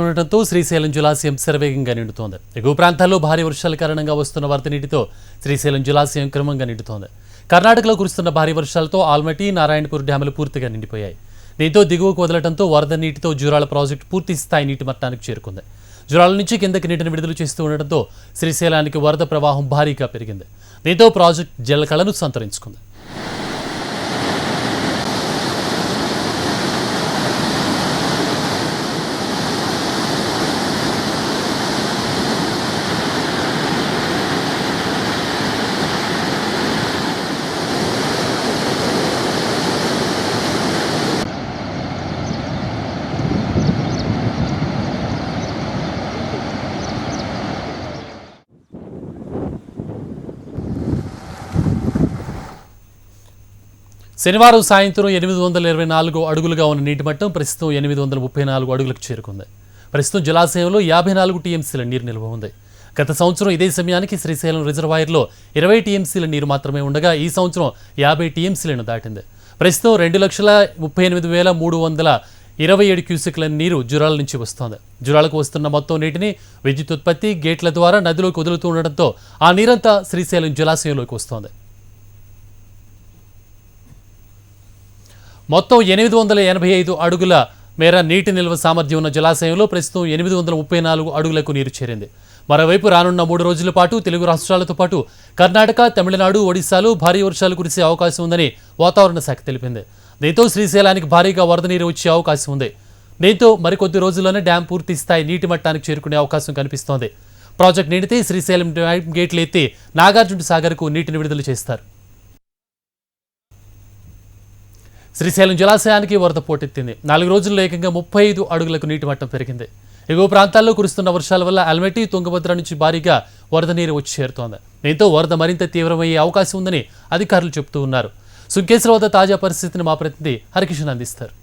ఉండటంతో శ్రీశైలం జలాశయం శరవేగంగా నిండుతోంది. ఎగువ ప్రాంతాల్లో భారీ వర్షాల కారణంగా వస్తున్న వరద నీటితో శ్రీశైలం జలాశయం క్రమంగా నిండుతోంది. కర్ణాటకలో కురుస్తున్న భారీ వర్షాలతో ఆల్మట్టి, నారాయణపూర్ డ్యాములు పూర్తిగా నిండిపోయాయి. దీంతో దిగువకు వదలడంతో వరద నీటితో జూరాల ప్రాజెక్టు పూర్తి స్థాయి నీటి మట్టానికి చేరుకుంది. జూరాల నుంచి కిందకి నీటిని విడుదల చేస్తూ ఉండడంతో శ్రీశైలానికి వరద ప్రవాహం భారీగా పెరిగింది. దీంతో ప్రాజెక్టు జలకళను సంతరించుకుంది. శనివారం సాయంత్రం 824 అడుగులుగా ఉన్న నీటి మట్టం ప్రస్తుతం 834 అడుగులకు చేరుకుంది. ప్రస్తుతం జలాశయంలో 54 టీఎంసీల నీరు నిల్వ ఉంది. గత సంవత్సరం ఇదే సమయానికి శ్రీశైలం రిజర్వాయర్లో 20 టీఎంసీల నీరు మాత్రమే ఉండగా ఈ సంవత్సరం 50 టీఎంసీలను దాటింది. ప్రస్తుతం 2,38,327 క్యూసెక్ల నీరు జురాల నుంచి వస్తోంది. జురాలకు వస్తున్న మొత్తం నీటిని విద్యుత్ ఉత్పత్తి గేట్ల ద్వారా నదిలోకి వదులుతూ ఉండడంతో ఆ నీరంతా శ్రీశైలం జలాశయంలోకి వస్తోంది. మొత్తం 885 అడుగుల మేర నీటి నిల్వ సామర్థ్యం ఉన్న జలాశయంలో ప్రస్తుతం 834 అడుగులకు నీరు చేరింది. మరోవైపు రానున్న 3 రోజుల పాటు తెలుగు రాష్ట్రాలతో పాటు కర్ణాటక, తమిళనాడు, ఒడిశాలో భారీ వర్షాలు కురిసే అవకాశం ఉందని వాతావరణ శాఖ తెలిపింది. దీంతో శ్రీశైలానికి భారీగా వరద నీరు వచ్చే అవకాశం ఉంది. దీంతో మరికొద్ది రోజుల్లోనే డ్యాం పూర్తి స్థాయి నీటి మట్టానికి చేరుకునే అవకాశం కనిపిస్తోంది. ప్రాజెక్టు నిండితే శ్రీశైలం డ్యాం గేట్లు ఎత్తి నాగార్జున సాగర్కు నీటిని విడుదల చేస్తారు. శ్రీశైలం జలాశయానికి వరద పోటెత్తింది. 4 రోజుల్లో ఏకంగా 35 అడుగులకు నీటి మట్టం పెరిగింది. ఎగువ ప్రాంతాల్లో కురుస్తున్న వర్షాల వల్ల ఆల్మట్టి, తుంగభద్ర నుంచి భారీగా వరద నీరు వచ్చి చేరుతోంది. దీంతో వరద మరింత తీవ్రమయ్యే అవకాశం ఉందని అధికారులు చెబుతూ ఉన్నారు. సుంకేశ్వర వద్ద తాజా పరిస్థితిని మా ప్రతినిధి హరికిషన్ అందిస్తారు.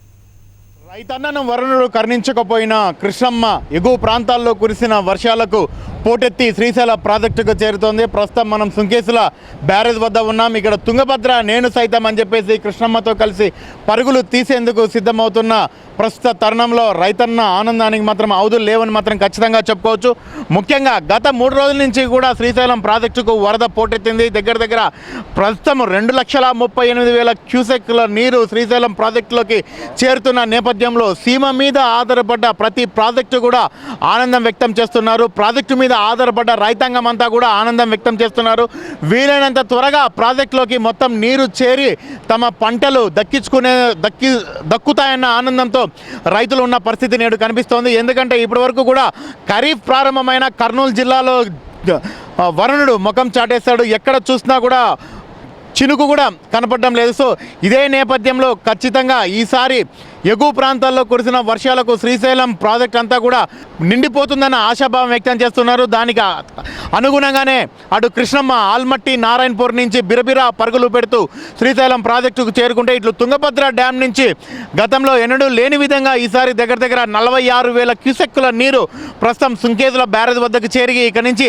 రైతన్నను వరుణుడు కరుణించకపోయినా కృష్ణమ్మ ఎగువ ప్రాంతాల్లో కురిసిన వర్షాలకు పోటెత్తి శ్రీశైల ప్రాజెక్టుకు చేరుతోంది. ప్రస్తుతం మనం సుంకేశ్వర బ్యారేజ్ వద్ద ఉన్నాం. ఇక్కడ తుంగభద్ర నేను సైతం అని చెప్పేసి కృష్ణమ్మతో కలిసి పరుగులు తీసేందుకు సిద్ధమవుతున్న ప్రస్తుత తరుణంలో రైతన్న ఆనందానికి మాత్రం అవధులు లేవని మాత్రం ఖచ్చితంగా చెప్పుకోవచ్చు. ముఖ్యంగా గత 3 రోజుల నుంచి కూడా శ్రీశైలం ప్రాజెక్టుకు వరద పోటెత్తింది. దగ్గర ప్రస్తుతం 2,38,000 క్యూసెక్ల నీరు శ్రీశైలం ప్రాజెక్టులోకి చేరుతున్న నేపథ్యంలో సీమ మీద ఆధారపడ్డ ప్రతి ప్రాజెక్టు కూడా ఆనందం వ్యక్తం చేస్తున్నారు. ప్రాజెక్టు మీద ఆధారపడ్డ రైతాంగం అంతా కూడా ఆనందం వ్యక్తం చేస్తున్నారు. వీలైనంత త్వరగా ప్రాజెక్టులోకి మొత్తం నీరు చేరి తమ పంటలు దక్కుతాయన్న ఆనందంతో రైతులు ఉన్న పరిస్థితి నేడు కనిపిస్తోంది. ఎందుకంటే ఇప్పటివరకు కూడా ఖరీఫ్ ప్రారంభమైన కర్నూలు జిల్లాలో వరుణుడు ముఖం చాటేస్తాడు. ఎక్కడ చూసినా కూడా చినుకు కూడా కనపడడం లేదు. సో ఇదే నేపథ్యంలో ఖచ్చితంగా ఈసారి ఎగువ ప్రాంతాల్లో కురిసిన వర్షాలకు శ్రీశైలం ప్రాజెక్ట్ అంతా కూడా నిండిపోతుందన్న ఆశాభావం వ్యక్తం చేస్తున్నారు. దానికి అనుగుణంగానే అటు కృష్ణమ్మ, ఆల్మట్టి, నారాయణపూర్ నుంచి బిరబిరా పరుగులు పెడుతూ శ్రీశైలం ప్రాజెక్టుకు చేరుకుంటే ఇట్లు తుంగభద్ర డ్యాం నుంచి గతంలో ఎన్నడూ లేని విధంగా ఈసారి దగ్గర 46,000 క్యూసెక్కుల నీరు ప్రస్తుతం సుంకేశ్వర బ్యారేజ్ వద్దకు చేరి ఇక్కడి నుంచి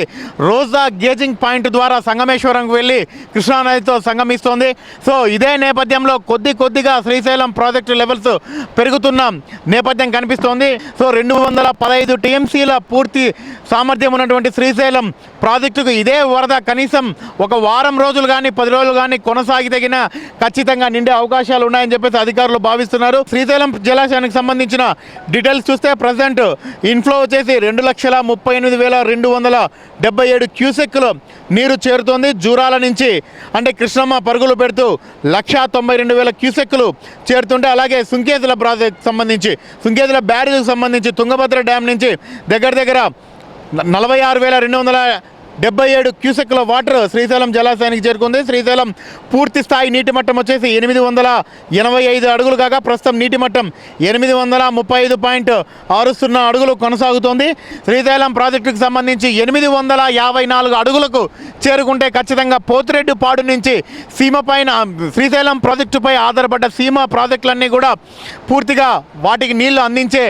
రోజా గేజింగ్ పాయింట్ ద్వారా సంగమేశ్వరంకు వెళ్ళి కృష్ణానదితో సంగమిస్తోంది. సో ఇదే నేపథ్యంలో కొద్దిగా శ్రీశైలం ప్రాజెక్టు లెవెల్స్ పెరుగుతున్న నేపథ్యం కనిపిస్తోంది. సో 215 టీఎంసీల పూర్తి సామర్థ్యం ఉన్నటువంటి శ్రీశైలం ప్రాజెక్టుకు ఇదే వరద కనీసం ఒక వారం రోజులు కానీ 10 రోజులు కానీ కొనసాగితగిన ఖచ్చితంగా నిండే అవకాశాలు ఉన్నాయని చెప్పేసి అధికారులు భావిస్తున్నారు. శ్రీశైలం జలాశయానికి సంబంధించిన డీటెయిల్స్ చూస్తే ప్రజెంట్ ఇన్ఫ్లో వచ్చేసి 2,38,277 క్యూసెక్లు నీరు చేరుతోంది. జూరాల నుంచి అంటే కృష్ణమ్మ పరుగులు పెడుతూ 1,92,000 క్యూసెక్లు చేరుతుంటే అలాగే సుంకేశ్వర ప్రాజెక్ట్ సంబంధించి సుంకేశ్వర బ్యారేజ్కి సంబంధించి తుంగభద్ర డ్యాం నుంచి దగ్గర 46,277 క్యూసెక్ల వాటర్ శ్రీశైలం జలాశయానికి చేరుకుంది. శ్రీశైలం పూర్తి స్థాయి నీటి మట్టం వచ్చేసి 885 అడుగులు కాగా ప్రస్తుతం నీటి మట్టం 835.60 అడుగులు కొనసాగుతోంది. శ్రీశైలం ప్రాజెక్టుకు సంబంధించి 854 అడుగులకు చేరుకుంటే ఖచ్చితంగా పోతిరెడ్డిపాడు నుంచి సీమ పైన శ్రీశైలం ప్రాజెక్టుపై ఆధారపడ్డ సీమ ప్రాజెక్టులన్నీ కూడా పూర్తిగా వాటికి నీళ్లు అందించే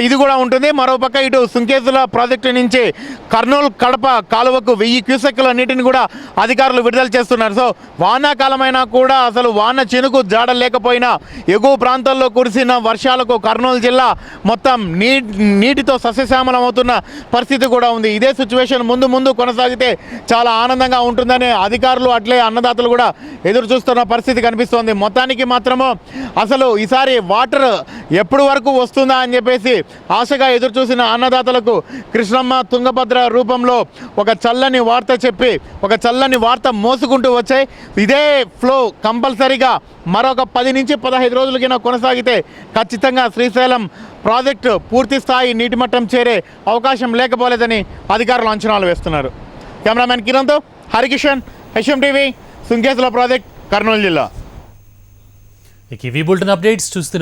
ఇది కూడా ఉంటుంది. మరోపక్క ఇటు సుంకేశ్వర ప్రాజెక్టు నుంచి కర్నూలు కడప కాలువకు రోజుకు 1000 క్యూసెక్కుల నీటిని కూడా అధికారులు విడుదల చేస్తున్నారు. సో వానాకాలమైనా కూడా అసలు వాన చినుకు జాడ లేకపోయినా ఎగువ ప్రాంతాల్లో కురిసిన వర్షాలకు కర్నూలు జిల్లా మొత్తం నీటితో సస్యశ్యామలం అవుతున్న పరిస్థితి కూడా ఉంది. ఇదే సిచ్యువేషన్ ముందు కొనసాగితే చాలా ఆనందంగా ఉంటుందని అధికారులు అట్లే అన్నదాతలు కూడా ఎదురు చూస్తున్న పరిస్థితి కనిపిస్తోంది. మొత్తానికి మాత్రము అసలు ఈసారి వాటర్ ఎప్పుడు వరకు వస్తుందా అని చెప్పేసి ఆశగా ఎదురు చూసిన అన్నదాతలకు కృష్ణమ్మ తుంగభద్ర రూపంలో ఒక చల్లని వార్త చెప్పి ఒక చల్లని వార్త మోసుకుంటూ వచ్చాయి. ఇదే ఫ్లో కంపల్సరీగా మరొక 10 నుంచి 15 రోజులకైనా కొనసాగితే ఖచ్చితంగా శ్రీశైలం ప్రాజెక్టు పూర్తి స్థాయి నీటి మట్టం చేరే అవకాశం లేకపోలేదని అధికారులు అంచనాలు వేస్తున్నారు. కెమెరామెన్ కిరణ్తో Harikishan, HM TV, Sunkeshwara project, Kurnool జిల్లా. ఇవి బులెటిన్ అప్డేట్స్ చూస్తున్న